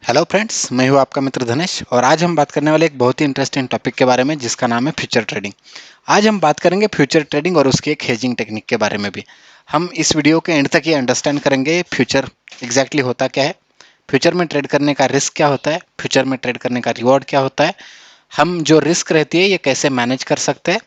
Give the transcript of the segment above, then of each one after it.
Hello friends, मैं हूं आपका मित्र धनेश और आज हम बात करने वाले एक बहुत ही इंटरेस्टिंग टॉपिक के बारे में जिसका नाम है फ्यूचर ट्रेडिंग। आज हम बात करेंगे फ्यूचर ट्रेडिंग और उसकी एक हेजिंग टेक्निक के बारे में भी। हम इस वीडियो के एंड तक ये अंडरस्टैंड करेंगे फ्यूचर एग्जैक्टली होता क्या है, फ्यूचर में ट्रेड करने का रिस्क क्या होता है, फ्यूचर में ट्रेड करने का रिवॉर्ड क्या होता है, हम जो रिस्क रहती है ये कैसे मैनेज कर सकते हैं,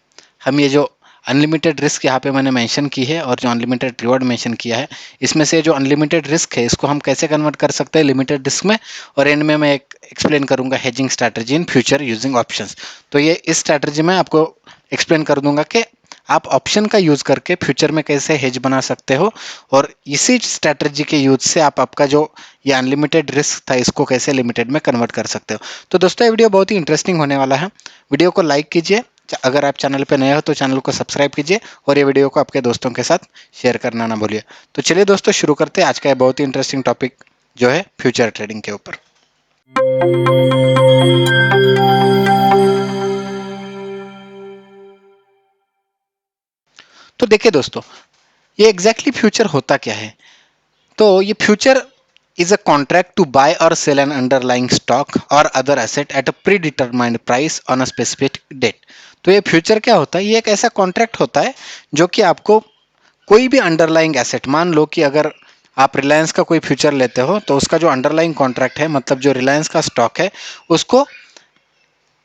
हम ये जो अनलिमिटेड रिस्क यहाँ पे मैंने मेंशन की है और जो अनलिमिटेड रिवॉर्ड मेंशन किया है, इसमें से जो अनलिमिटेड रिस्क है इसको हम कैसे कन्वर्ट कर सकते हैं लिमिटेड रिस्क में। और एंड में मैं एक एक्सप्लेन करूंगा hedging strategy in future using options. तो ये इस स्ट्रैटेजी में आपको एक्सप्लेन कर दूंगा कि आप ऑप्शन का यूज करके फ्यूचर में कैसे हेज बना सकते हो और इसी स्ट्रैटेजी के यूज से आप आपका जो ये अनलिमिटेड रिस्क था इसको कैसे लिमिटेड में कन्वर्ट कर सकते हो। तो दोस्तों ये वीडियो बहुत ही इंटरेस्टिंग होने वाला है। वीडियो को लाइक कीजिए, अगर आप चैनल पे नए हो तो चैनल को सब्सक्राइब कीजिए और ये वीडियो को आपके दोस्तों के साथ शेयर करना ना भूलिए। तो चलिए दोस्तों शुरू करते हैं आज का ये बहुत ही इंटरेस्टिंग टॉपिक जो है फ्यूचर ट्रेडिंग के ऊपर। तो देखिए दोस्तों, ये एग्जैक्टली फ्यूचर होता क्या है। तो ये future is a contract to buy or sell an underlying stock or other asset at a predetermined price on a specific date। तो ये फ्यूचर क्या होता है, ये एक ऐसा कॉन्ट्रैक्ट होता है जो कि आपको कोई भी अंडरलाइंग एसेट, मान लो कि अगर आप रिलायंस का कोई फ्यूचर लेते हो तो उसका जो अंडरलाइंग कॉन्ट्रैक्ट है, मतलब जो रिलायंस का स्टॉक है, उसको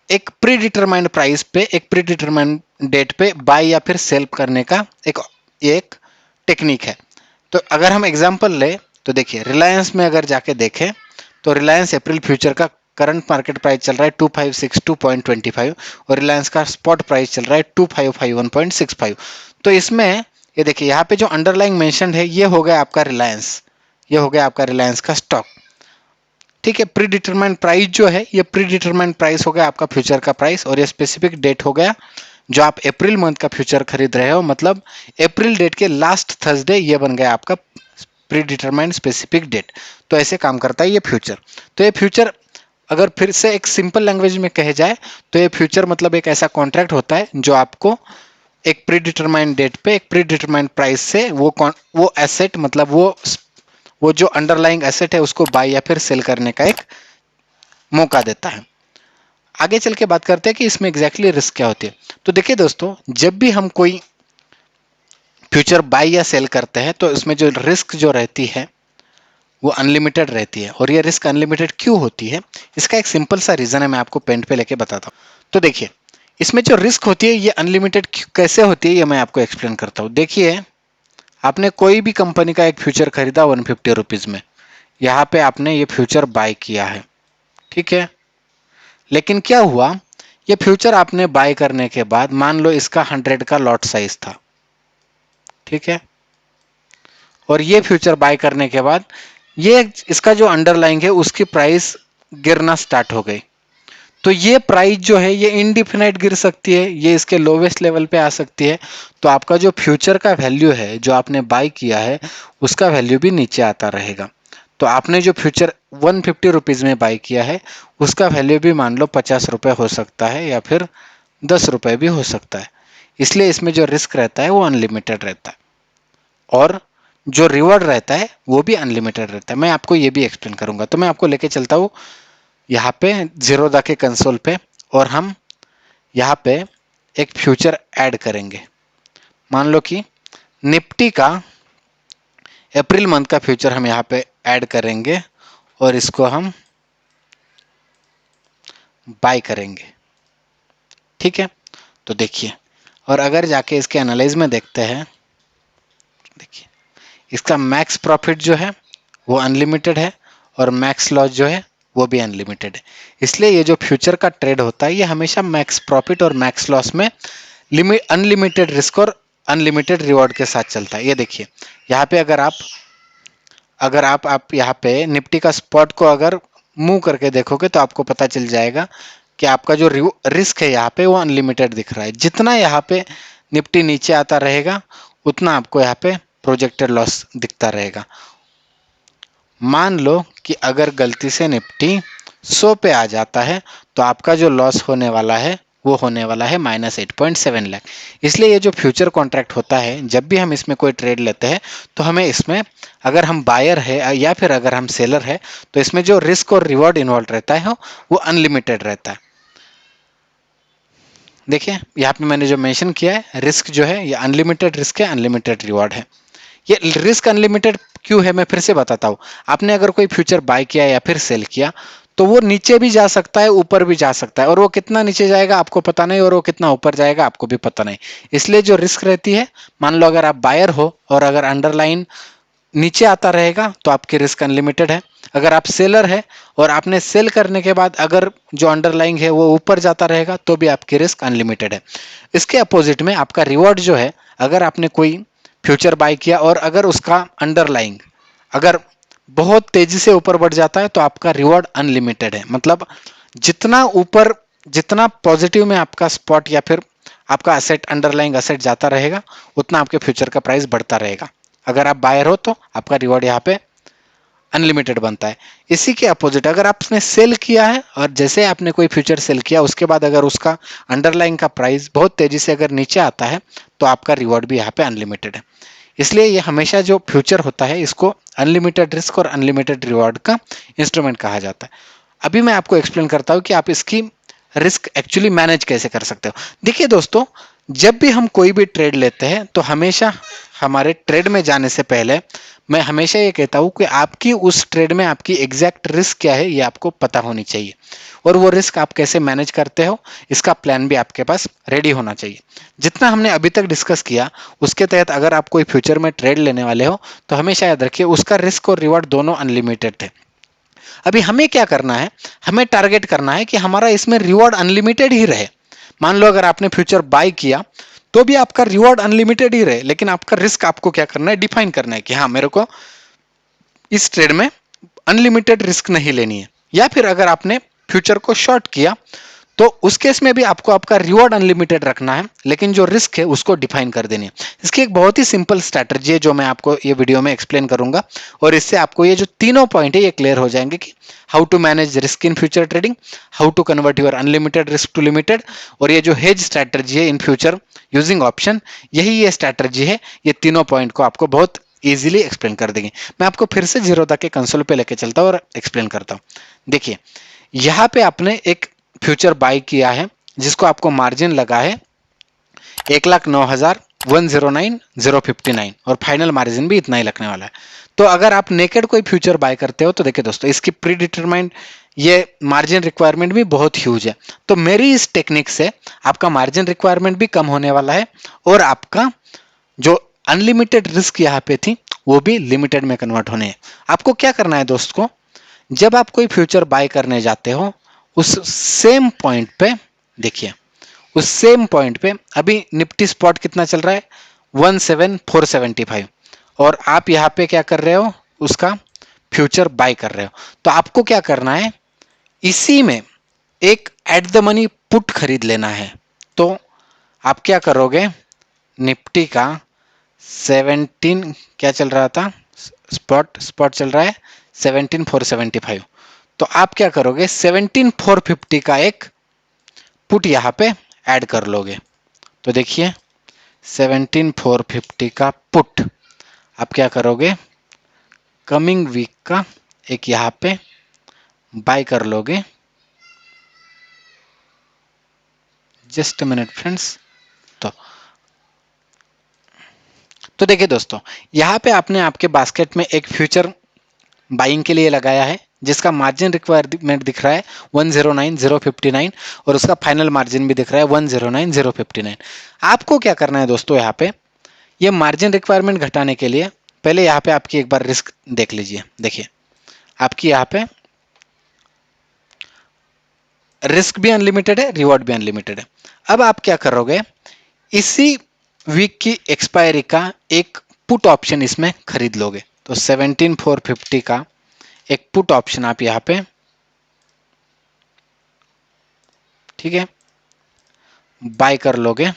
एक प्री डिटरमाइंड प्राइस पे एक प्री डिटरमाइंड डेट पे बाय या फिर सेल करने का एक एक टेक्निक है। तो अगर हम एग्जांपल ले तो देखिए रिलायंस में अगर जाके देखें तो रिलायंस अप्रैल फ्यूचर का करंट मार्केट प्राइस चल रहा है 2562.25 और रिलायंस का स्पॉट प्राइस चल रहा है 2551.65। तो इसमें ये देखिए यहाँ पे जो अंडरलाइंग मेंशन है ये हो गया आपका रिलायंस, ये हो गया आपका रिलायंस का स्टॉक। ठीक है, प्री डिटरमाइंड प्राइस जो है ये प्री डिटरमाइंड प्राइस हो गया आपका फ्यूचर का प्राइस और ये स्पेसिफिक डेट हो गया जो आप अप्रैल मंथ का फ्यूचर खरीद रहे हो, मतलब अप्रैल डेट के लास्ट थर्सडे ये बन गया आपका प्री डिटरमाइंड स्पेसिफिक डेट। तो ऐसे काम करता है ये फ्यूचर। तो ये फ्यूचर अगर फिर से एक सिंपल लैंग्वेज में कहे जाए तो ये फ्यूचर मतलब एक ऐसा कॉन्ट्रैक्ट होता है जो आपको एक प्री डिटरमाइंड डेट पे एक प्री डिटरमाइंड प्राइस से वो एसेट, मतलब वो जो अंडरलाइंग एसेट है उसको बाय या फिर सेल करने का एक मौका देता है। आगे चल के बात करते हैं कि इसमें एग्जैक्टली रिस्क क्या होती है। तो देखिए दोस्तों, जब भी हम कोई फ्यूचर बाय या सेल करते हैं तो इसमें जो रिस्क जो रहती है वो अनलिमिटेड रहती है। और ये रिस्क अनलिमिटेड क्यों होती है, इसका एक सिंपल सा रीजन है, मैं आपको पेन पे लेके बताता हूँ। तो देखिए इसमें जो रिस्क होती है ये अनलिमिटेड कैसे होती है ये मैं आपको एक्सप्लेन करता हूँ। देखिए आपने कोई भी कंपनी का एक फ्यूचर खरीदा 150 रुपीज में, यहाँ पे आपने ये फ्यूचर बाय किया है, ठीक है। लेकिन क्या हुआ, ये फ्यूचर आपने बाय करने के बाद मान लो इसका 100 का लॉट साइज था, ठीक है। और ये फ्यूचर बाय करने के बाद ये इसका जो अंडरलाइंग है उसकी प्राइस गिरना स्टार्ट हो गई। तो ये प्राइस जो है ये इनडिफिनाइट गिर सकती है, ये इसके लोवेस्ट लेवल पे आ सकती है। तो आपका जो फ्यूचर का वैल्यू है जो आपने बाय किया है उसका वैल्यू भी नीचे आता रहेगा। तो आपने जो फ्यूचर 150 रुपीज में बाय किया है उसका वैल्यू भी मान लो 50 रुपए हो सकता है या फिर 10 रुपए भी हो सकता है। इसलिए इसमें जो रिस्क रहता है वो अनलिमिटेड रहता है और जो रिवॉर्ड रहता है वो भी अनलिमिटेड रहता है। मैं आपको ये भी एक्सप्लेन करूंगा। तो मैं आपको लेके चलता हूँ यहाँ पे जीरोधा के कंसोल पे और हम यहाँ पे एक फ्यूचर ऐड करेंगे। मान लो कि निफ्टी का अप्रैल मंथ का फ्यूचर हम यहाँ पे ऐड करेंगे और इसको हम बाय करेंगे, ठीक है। तो देखिए, और अगर जाके इसके एनालाइज में देखते हैं, देखिए इसका मैक्स प्रॉफिट जो है वो अनलिमिटेड है और मैक्स लॉस जो है वो भी अनलिमिटेड है। इसलिए ये जो फ्यूचर का ट्रेड होता है ये हमेशा मैक्स प्रॉफिट और मैक्स लॉस में अनलिमिटेड रिस्क और अनलिमिटेड रिवॉर्ड के साथ चलता है। ये देखिए यहाँ पे अगर आप यहाँ पे निफ्टी का स्पॉट को अगर मूव करके देखोगे तो आपको पता चल जाएगा कि आपका जो रिस्क है यहाँ पे वो अनलिमिटेड दिख रहा है। जितना यहाँ पे निफ्टी नीचे आता रहेगा उतना आपको यहाँ पे प्रोजेक्टेड लॉस दिखता रहेगा। मान लो कि अगर गलती से निफ्टी 100 पे आ जाता है तो आपका जो लॉस होने वाला है वो होने वाला है -8.7 लाख। इसलिए ये जो फ्यूचर कॉन्ट्रैक्ट होता है, जब भी हम इसमें कोई ट्रेड लेते हैं तो हमें इसमें, अगर हम बायर है या फिर अगर हम सेलर है, तो इसमें जो रिस्क और रिवॉर्ड इन्वॉल्व रहता है वो अनलिमिटेड रहता है। देखिए यहाँ पे मैंने जो मेंशन किया है, रिस्क जो है ये अनलिमिटेड रिस्क है, अनलिमिटेड रिवॉर्ड है। ये रिस्क अनलिमिटेड क्यों है, मैं फिर से बताता हूँ। आपने अगर कोई फ्यूचर बाय किया या फिर सेल किया, तो वो नीचे भी जा सकता है, ऊपर भी जा सकता है, और वो कितना नीचे जाएगा आपको पता नहीं, और वो कितना ऊपर जाएगा आपको भी पता नहीं। इसलिए जो रिस्क रहती है, मान लो अगर आप बायर हो और अगर अंडरलाइन नीचे आता रहेगा तो आपकी रिस्क अनलिमिटेड है। अगर आप सेलर है और आपने सेल करने के बाद अगर जो अंडरलाइंग है वो ऊपर जाता रहेगा तो भी आपकी रिस्क अनलिमिटेड है। इसके अपोजिट में आपका रिवॉर्ड जो है, अगर आपने कोई फ्यूचर बाय किया और अगर उसका अंडरलाइंग अगर बहुत तेजी से ऊपर बढ़ जाता है तो आपका रिवॉर्ड अनलिमिटेड है। मतलब जितना ऊपर, जितना पॉजिटिव में आपका स्पॉट या फिर आपका असेट, अंडरलाइंग असेट जाता रहेगा, उतना आपके फ्यूचर का प्राइस बढ़ता रहेगा। अगर आप बायर हो तो आपका रिवॉर्ड यहाँ पे अनलिमिटेड बनता है। इसी के अपोजिट अगर आपने सेल किया है और जैसे आपने कोई फ्यूचर सेल किया, उसके बाद अगर उसका अंडरलाइंग का प्राइस बहुत तेजी से अगर नीचे आता है तो आपका रिवॉर्ड भी यहाँ पे अनलिमिटेड है। इसलिए ये हमेशा जो फ्यूचर होता है, इसको अनलिमिटेड रिस्क और अनलिमिटेड रिवॉर्ड का इंस्ट्रूमेंट कहा जाता है। अभी मैं आपको एक्सप्लेन करता हूँ कि आप इसकी रिस्क एक्चुअली मैनेज कैसे कर सकते हो। देखिए दोस्तों, जब भी हम कोई भी ट्रेड लेते हैं तो हमेशा हमारे ट्रेड में जाने से पहले मैं हमेशा ये कहता हूँ कि आपकी उस ट्रेड में आपकी एग्जैक्ट रिस्क क्या है ये आपको पता होनी चाहिए, और वो रिस्क आप कैसे मैनेज करते हो इसका प्लान भी आपके पास रेडी होना चाहिए। जितना हमने अभी तक डिस्कस किया उसके तहत अगर आप कोई फ्यूचर में ट्रेड लेने वाले हो तो हमेशा याद रखिए उसका रिस्क और रिवॉर्ड दोनों अनलिमिटेड थे। अभी हमें क्या करना है, हमें टारगेट करना है कि हमारा इसमें रिवॉर्ड अनलिमिटेड ही रहे। मान लो अगर आपने फ्यूचर बाय किया तो भी आपका रिवॉर्ड अनलिमिटेड ही रहे, लेकिन आपका रिस्क आपको क्या करना है, डिफाइन करना है कि हाँ मेरे को इस ट्रेड में अनलिमिटेड रिस्क नहीं लेनी है। या फिर अगर आपने फ्यूचर को शॉर्ट किया तो उस केस में भी आपको आपका रिवॉर्ड अनलिमिटेड रखना है, लेकिन जो रिस्क है उसको डिफाइन कर देनी है। इसकी एक बहुत ही सिंपल स्ट्रैटेजी है जो मैं आपको ये वीडियो में एक्सप्लेन करूंगा, और इससे आपको ये जो तीनों पॉइंट है ये क्लियर हो जाएंगे कि how to manage risk in future trading, how to convert your unlimited risk to limited, और ये जो हेज स्ट्रैटेजी है इन फ्यूचर यूजिंग ऑप्शन, यही ये स्ट्रैटेजी है। ये तीनों पॉइंट को आपको बहुत इजीली एक्सप्लेन कर देंगे। मैं आपको फिर से जीरोधा के कंसोल पे लेके चलता हूँ और एक्सप्लेन करता हूँ। देखिए यहाँ पे आपने एक फ्यूचर बाय किया है जिसको आपको मार्जिन लगा है 1,09,109,059, और फाइनल मार्जिन भी इतना ही लगने वाला है। तो अगर आप नेकेड कोई फ्यूचर बाय करते हो तो देखिए दोस्तों, इसकी प्री डिटरमाइंड ये मार्जिन रिक्वायरमेंट भी बहुत ह्यूज है। तो मेरी इस टेक्निक से आपका मार्जिन रिक्वायरमेंट भी कम होने वाला है, और आपका जो अनलिमिटेड रिस्क यहाँ पे थी वो भी लिमिटेड में कन्वर्ट होने हैं। आपको क्या करना है दोस्त को, जब आप कोई फ्यूचर बाय करने जाते हो उस सेम पॉइंट पे देखिए, उस सेम पॉइंट पे अभी निफ्टी स्पॉट कितना चल रहा है, 17475, और आप यहाँ पे क्या कर रहे हो, उसका फ्यूचर बाय कर रहे हो। तो आपको क्या करना है, इसी में एक एट द मनी पुट खरीद लेना है। तो आप क्या करोगे, निफ्टी का 17 क्या चल रहा था, स्पॉट स्पॉट चल रहा है 17,475। तो आप क्या करोगे, 17,450 का एक पुट यहाँ पे ऐड कर लोगे। तो देखिए 17,450 का पुट आप क्या करोगे, कमिंग वीक का एक यहाँ पे बाय कर लोगे। Just minute friends. तो देखिए दोस्तों, यहाँ पे आपने आपके बास्केट में एक फ्यूचर बाइंग के लिए लगाया है जिसका मार्जिन रिक्वायरमेंट दिख रहा है 109,059, और उसका फाइनल मार्जिन भी दिख रहा है 109,059। आपको क्या करना है दोस्तों, यहाँ पे ये मार्जिन रिक्वायरमेंट घटाने के लिए पहले यहाँ पे आपकी एक बार रिस्क देख लीजिए। देखिए आपकी यहाँ पे रिस्क भी अनलिमिटेड है, रिवॉर्ड भी अनलिमिटेड है। अब आप क्या करोगे, इसी वीक की एक्सपायरी का एक पुट ऑप्शन इसमें खरीद लोगे। तो 17,450 का एक पुट ऑप्शन आप यहाँ पे, ठीक है, बाय कर लोगे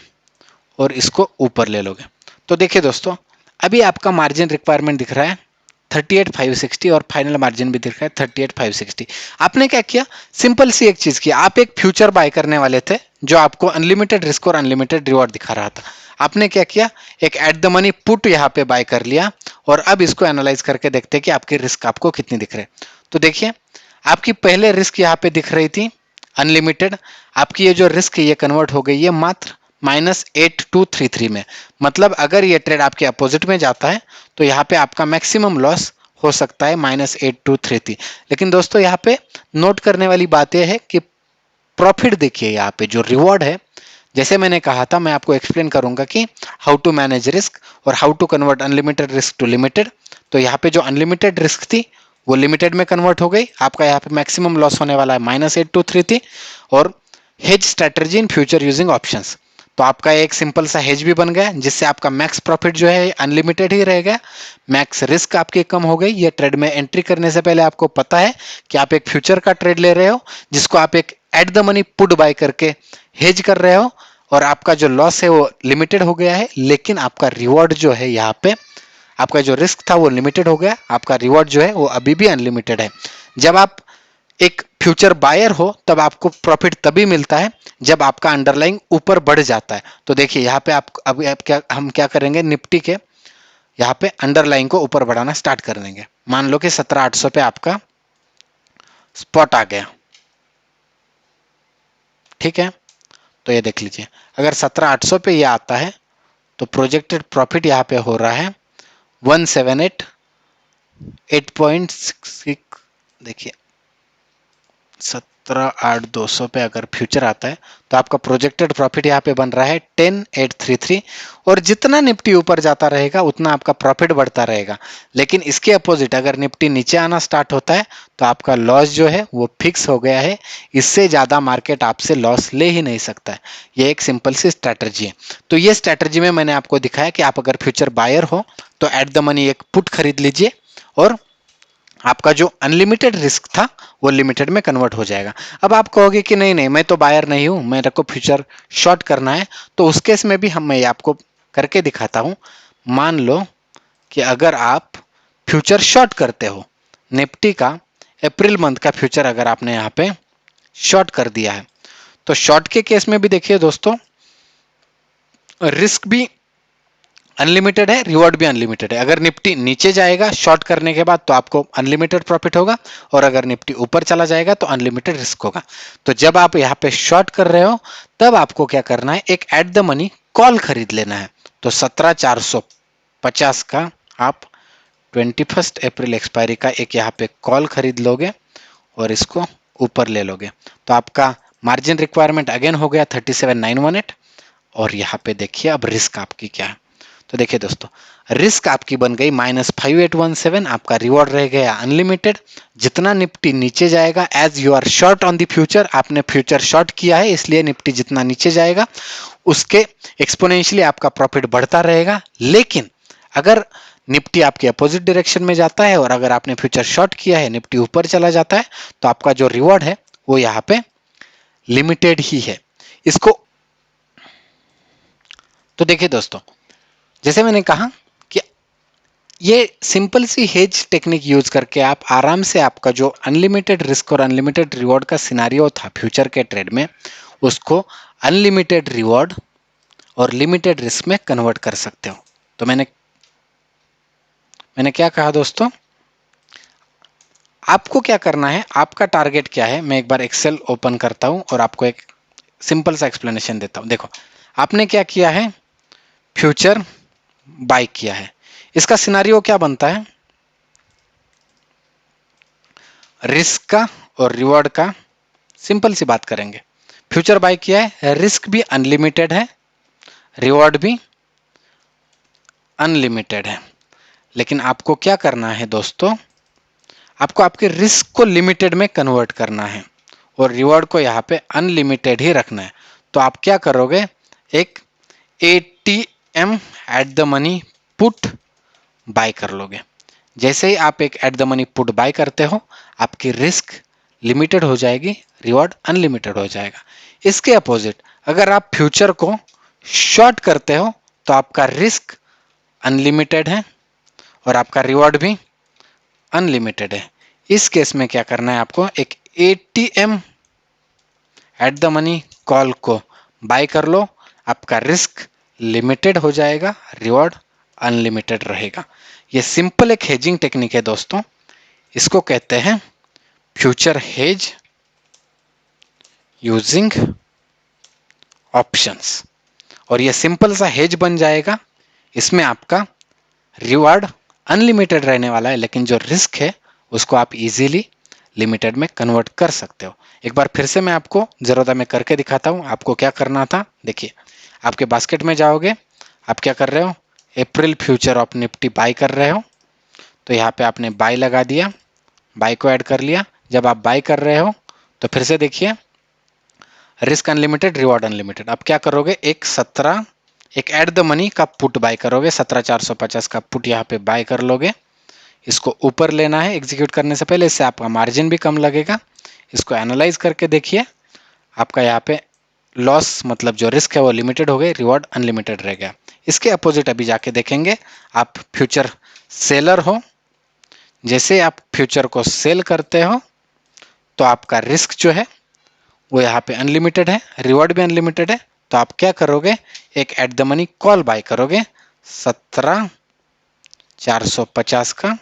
और इसको ऊपर ले लोगे। तो देखिए दोस्तों, अभी आपका मार्जिन रिक्वायरमेंट दिख रहा है 38,560 और फाइनल मार्जिन भी दिख रहा है 38,560। आपने क्या किया, सिंपल सी एक चीज की, आप एक फ्यूचर बाय करने वाले थे जो आपको अनलिमिटेड रिस्क और अनलिमिटेड रिवॉर्ड दिखा रहा था। आपने क्या किया, एक एट द मनी पुट यहाँ पे बाय कर लिया और अब इसको एनालाइज करके देखते हैं कि आपके रिस्क आपको कितने दिख रहे। तो देखिए, आपकी पहले रिस्क यहाँ पे दिख रही थी अनलिमिटेड, आपकी ये जो रिस्क है ये कन्वर्ट हो गई है मात्र -8233 में। मतलब अगर ये ट्रेड आपके अपोजिट में जाता है तो यहाँ पे आपका मैक्सिमम लॉस हो सकता है -8233। लेकिन दोस्तों यहाँ पे नोट करने वाली बात यह है कि प्रॉफिट देखिए, यहाँ पे जो रिवॉर्ड है, जैसे मैंने कहा था, मैं आपको एक्सप्लेन करूंगा कि हाउ टू मैनेज रिस्क और how to convert unlimited risk to limited. तो यहाँ पे जो अनलिमिटेड रिस्क थी वो लिमिटेड में कन्वर्ट हो गई, आपका यहाँ पे मैक्सिमम लॉस होने वाला है -823 थी। और hedge strategy in future using options, तो आपका एक सिंपल सा हेज भी बन गया जिससे आपका मैक्स प्रॉफिट जो है अनलिमिटेड ही रह गया, मैक्स रिस्क आपकी कम हो गई। ये ट्रेड में एंट्री करने से पहले आपको पता है कि आप एक फ्यूचर का ट्रेड ले रहे हो जिसको आप एक at the money put buy करके हेज कर रहे हो, और आपका जो लॉस है वो लिमिटेड हो गया है, लेकिन आपका रिवॉर्ड जो है यहाँ पे, आपका जो रिस्क था वो लिमिटेड हो गया, आपका रिवॉर्ड जो है वो अभी भी अनलिमिटेड है। जब आप एक फ्यूचर बायर हो तब आपको प्रॉफिट तभी मिलता है जब आपका अंडरलाइंग ऊपर बढ़ जाता है। तो देखिए यहाँ पे आप क्या, हम क्या करेंगे, निफ्टी के यहाँ पे अंडरलाइंग को ऊपर बढ़ाना स्टार्ट कर देंगे। मान लो कि 17,800 पे आपका स्पॉट आ गया, ठीक है। तो ये देख लीजिए, अगर 17,800 पे ये आता है तो प्रोजेक्टेड प्रॉफिट यहाँ पे हो रहा है 178.866। देखिए 17,800 पे अगर फ्यूचर आता है तो आपका प्रोजेक्टेड प्रॉफिट यहाँ पे बन रहा है 10,833। और जितना निफ्टी ऊपर जाता रहेगा उतना आपका प्रॉफिट बढ़ता रहेगा। लेकिन इसके अपोजिट अगर निफ्टी नीचे आना स्टार्ट होता है तो आपका लॉस जो है वो फिक्स हो गया है, इससे ज़्यादा मार्केट आपसे लॉस ले ही नहीं सकता है। ये एक सिंपल सी स्ट्रैटेजी है। तो ये स्ट्रैटेजी में मैंने आपको दिखाया कि आप अगर फ्यूचर बायर हो तो एट द मनी एक पुट खरीद लीजिए और आपका जो अनलिमिटेड रिस्क था वो लिमिटेड में कन्वर्ट हो जाएगा। अब आप कहोगे कि नहीं नहीं, मैं तो बायर नहीं हूं, मेरे को फ्यूचर शॉर्ट करना है, तो उस केस में भी मैं आपको करके दिखाता हूं। मान लो कि अगर आप फ्यूचर शॉर्ट करते हो, निफ्टी का अप्रैल मंथ का फ्यूचर अगर आपने यहाँ पे शॉर्ट कर दिया है, तो शॉर्ट के केस में भी देखिए दोस्तों, रिस्क भी अनलिमिटेड है, रिवॉर्ड भी अनलिमिटेड है। अगर निफ्टी नीचे जाएगा शॉर्ट करने के बाद तो आपको अनलिमिटेड प्रॉफिट होगा, और अगर निफ्टी ऊपर चला जाएगा तो अनलिमिटेड रिस्क होगा। तो जब आप यहाँ पे शॉर्ट कर रहे हो तब आपको क्या करना है, एक एट द मनी कॉल खरीद लेना है। तो 17,450 का आप 21 अप्रैल एक्सपायरी का एक यहाँ पे कॉल खरीद लोगे और इसको ऊपर ले लोगे, तो आपका मार्जिन रिक्वायरमेंट अगेन हो गया 37,918। और यहाँ पे देखिए अब रिस्क आपकी क्या है। तो देखिए दोस्तों, रिस्क आपकी बन गई -5817, आपका रिवॉर्ड रह गया अनलिमिटेड। जितना निफ्टी नीचे जाएगा, as you are short on the future, आपने फ्यूचर शॉर्ट किया है इसलिए निफ्टी जितना नीचे जाएगा उसके एक्सपोनेंशियली आपका प्रॉफिट बढ़ता रहेगा। लेकिन अगर निफ्टी आपके अपोजिट डायरेक्शन में जाता है और अगर आपने फ्यूचर शॉर्ट किया है, निफ्टी ऊपर चला जाता है, तो आपका जो रिवॉर्ड है वो यहाँ पे लिमिटेड ही है। इसको तो देखिए दोस्तों, जैसे मैंने कहा कि ये simple she has technique use करके आप आराम से आपका जो अनलिमिटेड रिस्क और अनलिमिटेड रिवॉर्ड का सिनारियो था फ्यूचर के ट्रेड में, उसको अनलिमिटेड रिवॉर्ड और लिमिटेड रिस्क में कन्वर्ट कर सकते हो। तो मैंने मैंने क्या कहा दोस्तों, आपको क्या करना है, आपका टारगेट क्या है। मैं एक बार एक्सेल ओपन करता हूं और आपको एक सिंपल सा एक्सप्लेनेशन देता हूं। देखो, आपने क्या किया है, फ्यूचर बाय किया है। इसका सिनारियो क्या बनता है, रिस्क का और रिवॉर्ड का सिंपल सी बात करेंगे। फ्यूचर बाय किया है, रिस्क भी अनलिमिटेड है, रिवॉर्ड भी अनलिमिटेड है। लेकिन आपको क्या करना है दोस्तों, आपको आपके रिस्क को लिमिटेड में कन्वर्ट करना है और रिवॉर्ड को यहाँ पे अनलिमिटेड ही रखना है। तो आप क्या करोगे, एक ATM eight the money put buy कर लोगे। जैसे ही आप एक at the money put buy करते हो, आपकी रिस्क लिमिटेड हो जाएगी, रिवॉर्ड अनलिमिटेड हो जाएगा। इसके अपोजिट अगर आप फ्यूचर को शॉर्ट करते हो तो आपका रिस्क अनलिमिटेड है और आपका रिवॉर्ड भी अनलिमिटेड है। इस केस में क्या करना है आपको, एक ATM eight the money call को बाय कर लो, आपका रिस्क लिमिटेड हो जाएगा, रिवॉर्ड अनलिमिटेड रहेगा। ये सिंपल एक हेजिंग टेक्निक है दोस्तों, इसको कहते हैं फ्यूचर हेज यूजिंग ऑप्शंस। और ये सिंपल सा हेज बन जाएगा, इसमें आपका रिवार्ड अनलिमिटेड रहने वाला है, लेकिन जो रिस्क है उसको आप इजीली लिमिटेड में कन्वर्ट कर सकते हो। एक बार फिर से मैं आपको ज़रूरत में करके दिखाता हूँ आपको क्या करना था। देखिए, आपके बास्केट में जाओगे, आप क्या कर रहे हो, अप्रैल फ्यूचर ऑफ निफ्टी बाय कर रहे हो, तो यहाँ पे आपने बाय लगा दिया, बाय को ऐड कर लिया। जब आप बाय कर रहे हो तो फिर से देखिए, रिस्क अनलिमिटेड, रिवॉर्ड अनलिमिटेड। आप क्या करोगे, एक एट द मनी का पुट बाय करोगे, 17,450 का पुट यहाँ पे बाय कर लोगे। इसको ऊपर लेना है एग्जीक्यूट करने से पहले, इससे आपका मार्जिन भी कम लगेगा। इसको एनालाइज करके देखिए, आपका यहाँ पे लॉस मतलब जो रिस्क है वो लिमिटेड हो गई, रिवॉर्ड अनलिमिटेड रह गया। इसके अपोजिट अभी जाके देखेंगे, आप फ्यूचर सेलर हो, जैसे आप फ्यूचर को सेल करते हो तो आपका रिस्क जो है वो यहाँ पे अनलिमिटेड है, रिवॉर्ड भी अनलिमिटेड है। तो आप क्या करोगे, एक at the money call buy करोगे 17,450 का,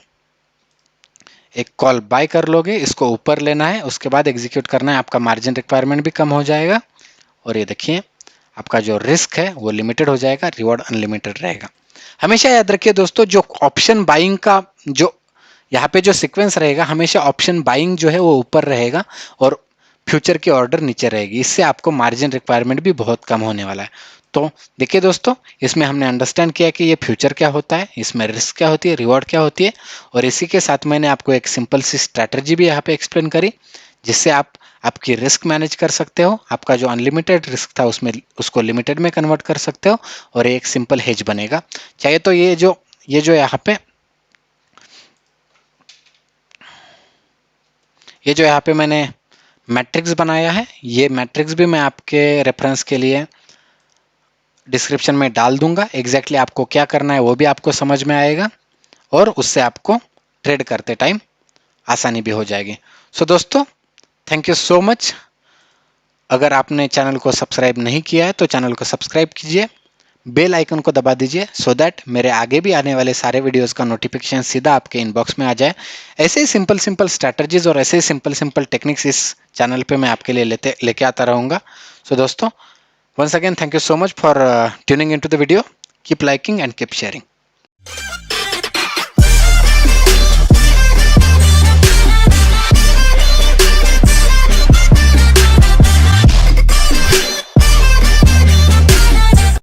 एक कॉल बाय कर लोगे, इसको ऊपर लेना है, उसके बाद एग्जीक्यूट करना है, आपका मार्जिन रिक्वायरमेंट भी कम हो जाएगा। और ये देखिए, आपका जो रिस्क है वो लिमिटेड हो जाएगा, रिवॉर्ड अनलिमिटेड रहेगा। हमेशा याद रखिए दोस्तों, जो ऑप्शन बाइंग का जो यहाँ पे जो सीक्वेंस रहेगा, हमेशा ऑप्शन बाइंग जो है वो ऊपर रहेगा और फ्यूचर की ऑर्डर नीचे रहेगी। इससे आपको मार्जिन रिक्वायरमेंट भी बहुत कम होने वाला है। तो देखिए दोस्तों, इसमें हमने अंडरस्टैंड किया कि ये फ्यूचर क्या होता है, इसमें रिस्क क्या होती है, रिवॉर्ड क्या होती है, और इसी के साथ मैंने आपको एक सिंपल सी स्ट्रैटेजी भी यहाँ पे एक्सप्लेन करी, जिससे आप आपकी रिस्क मैनेज कर सकते हो। आपका जो अनलिमिटेड रिस्क था उसमें उसको लिमिटेड में कन्वर्ट कर सकते हो, और एक सिंपल हेज बनेगा। चाहे तो ये जो यहाँ पे मैंने मैट्रिक्स बनाया है, ये मैट्रिक्स भी मैं आपके रेफरेंस के लिए डिस्क्रिप्शन में डाल दूंगा। एग्जैक्टली आपको क्या करना है वो भी आपको समझ में आएगा, और उससे आपको ट्रेड करते टाइम आसानी भी हो जाएगी। सो दोस्तों, थैंक यू सो मच। अगर आपने चैनल को सब्सक्राइब नहीं किया है तो चैनल को सब्सक्राइब कीजिए, बेल आइकन को दबा दीजिए, सो दैट मेरे आगे भी आने वाले सारे वीडियोस का नोटिफिकेशन सीधा आपके इनबॉक्स में आ जाए। ऐसे ही सिंपल सिंपल स्ट्रैटेजीज और ऐसे ही सिंपल सिंपल टेक्निक्स इस चैनल पे मैं आपके लिए लेके आता रहूँगा। सो दोस्तों, once again, thank you so much for tuning into the video. Keep liking and keep sharing.